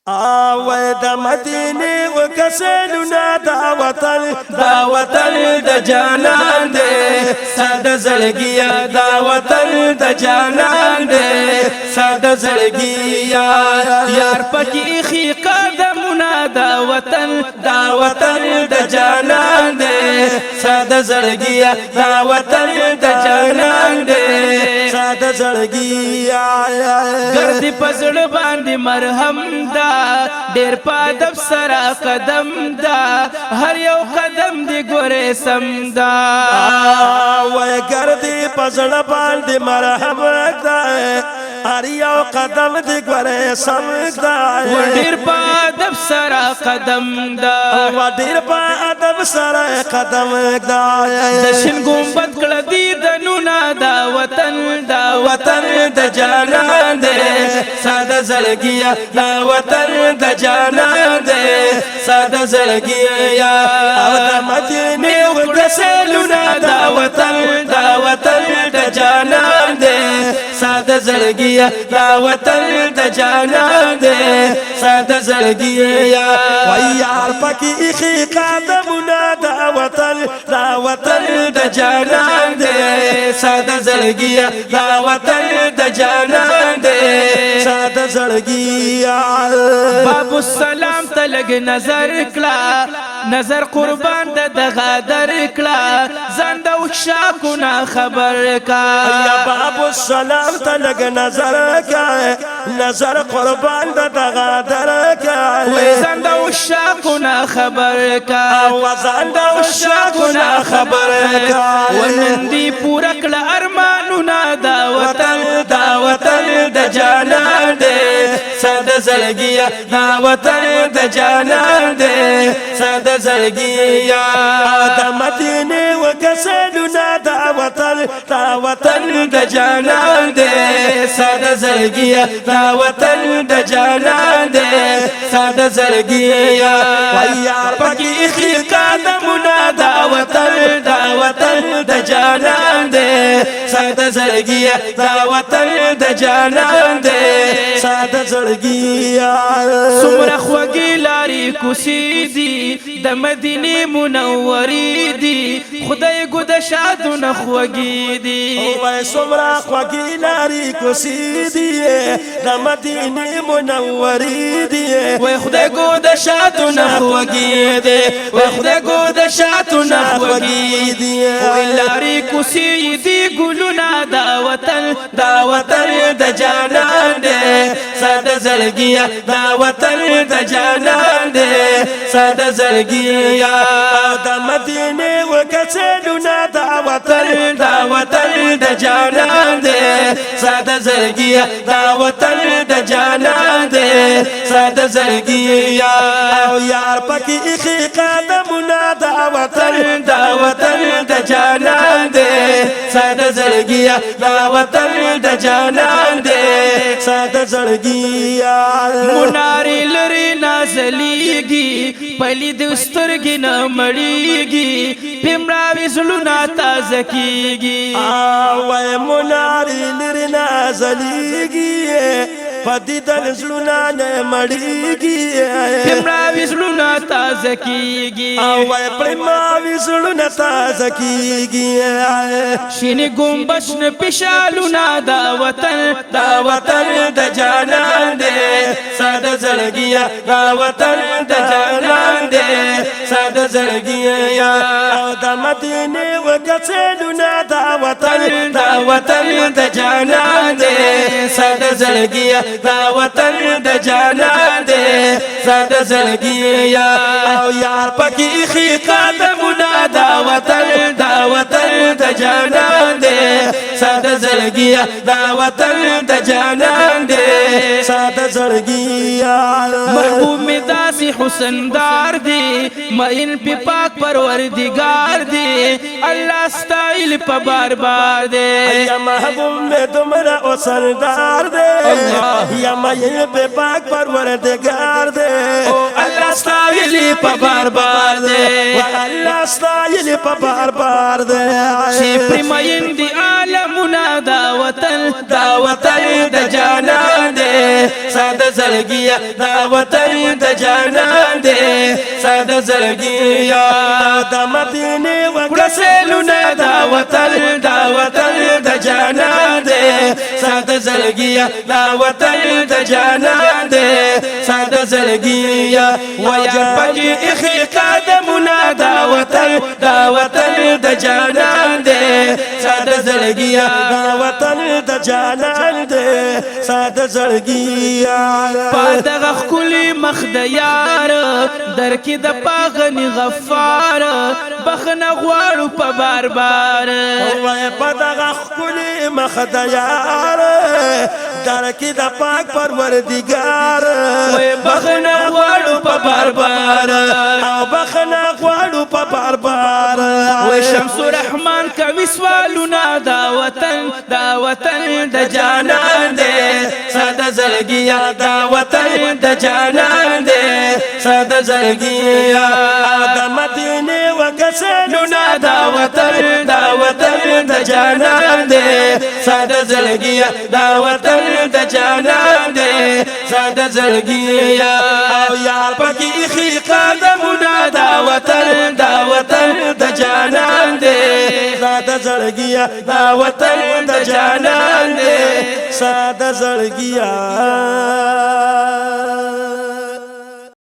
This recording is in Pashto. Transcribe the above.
آوے دا مدینے و کسلونا دا وطن دا جانان دے ساد زلگیا دا وطن دا جانان دے ساد زلگیا یار پکی خی قدمنا دا وطن دا جانان دے ساد زلگیا دا وطن دا جانان دے ساد زلگیا گردی پزڑ باندی مرہم دا ډیر پادب سرا قدم دا هر یو قدم دی ګوره سم دا وای ګردی پزړه باندې مرهم دا هر یو قدم دی ګوره سم دا ډیر پادب سرا قدم دا ډیر پادب سرا قدم دا د شین ګمبد کړه دی د نونا دا وطن د جانان دې ساده زړګیا دا وطن د جانان دے سادہ زلگیا او دا مدینے و رسولنا دا وطن دا جانان دے سادہ زلگیا دا وطن دا جانان دے سادہ زلگیا ویار پکی اخی قادمنا دا وطن دا جانان دے سادہ زلگیا دا وطن دا جانان دے سادہ زلگیا باب السلام تلگ نظر کلا نظر قربان دغه در کلا زند او شاکونا خبر کا یا باب السلام تلگ نظر کا نظر قربان دغه در کا زند او شاکونا خبر کا زند او شاکونا خبر کا ونن دی پورا کلا ارمانونا دا وطن د جانان دے ساده زلگیا دا وطن د جانان دے ساده زلگیا دا مدینے و کسلونا دا وطن د جانان دے ساده زلگیا دا وطن د جانان دے ساده زلگیا ویار پکی اخی قادمنا دا وطن د جانان دے ساده زلگیا دا وطن د جانان دے ساده زلگیا سمرا خوگی لاری کسی دی د مدینی منوری دی خدای گود شادو نخوگی دی وای سمرا خوگی لاری کسی دی د مدینی منوری دی وای خدای گود شادو نخوگی دی وای خدای گود شادو نخوگی دی وای لاری کسی دی گلونا دا وطن د جانان دے ساده زلگیا دا وطن د جانان دے ساده زلگیا دا مدینے و کسلونا دا وطن د جانان دے ساده زلگیا دا وطن د جانان دے ساده زلگیا یار پکی اخی قادمنا دا وطن د جانان دے ساده زلگیا دا وطن د جانان دے ساده زلگیا مناری لری نازلیگی پلی دسترگی نمڑیگی پیمراوی زلونا تازکیگی آوے مناری لری نازلیگی پدیدن زلونا نمڑیگی پیمراوی زلونا تازکیگی آوے پریماوی زلونا تازکیگی شینی گمبشن پیشالونا دا وطن د جانان دے ساده زلگیا دا وطن د جانان دے ساده زلگیا او دا مدینے و کسلونا دا وطن د جانان دے ساده زلگیا دا وطن د جانان دے ساده زلگیا او یار پکی اخی قادمنا دا وطن د جانان دے ساده زلگیا دا وطن د جانان دے ساده زلگیا محبوب میں داسی حسن دار دی مئن پی پاک پروردگار دی اللہ ستائل پا بار بار دے یا محبوب میں تمہرا حسن دار دے یا مئن پی پاک پروردگار دے اللہ ستائل ستایلی په بار بار دے الله ستایلی په بار بار دے چې پرمین دی عالمنا دا وطن د جانان دے ساده زړګیا دا وطن د جانان دے ساده زړګیا د مدینه ورسلونه دا وطن د جانان دے ساده زړګیا دا وطن د جانان دے ساده زړګیا ویا پکې اخی قدمونه دا وطن د جانان دے ساده زړګیا دا وطن د جانان دے ساده زړګیا پاتغه خلی مخ د یار در کې د پاغنی غفار بخنه غواړو په بار بار وای پاتغه خلی مخ د یار در کې د پاک پروردگار وای بخنه غواړو په بار بار او بخنه غواړو په بار بار وای شمس الرحمن کوي سوالونه دا وطن د جانان دے ساده زړګیا دا وطن د جانان دے ساده زړګیا د مدینه وکسلونه دا وطن د جانان دے ساده زړګیا دا وطن د جانان دے ساده زړګیا او یار پکې خي قدمونه دا وطن د جانان دے ساده زړګیا دا وطن د جانان دے ساده زړګیا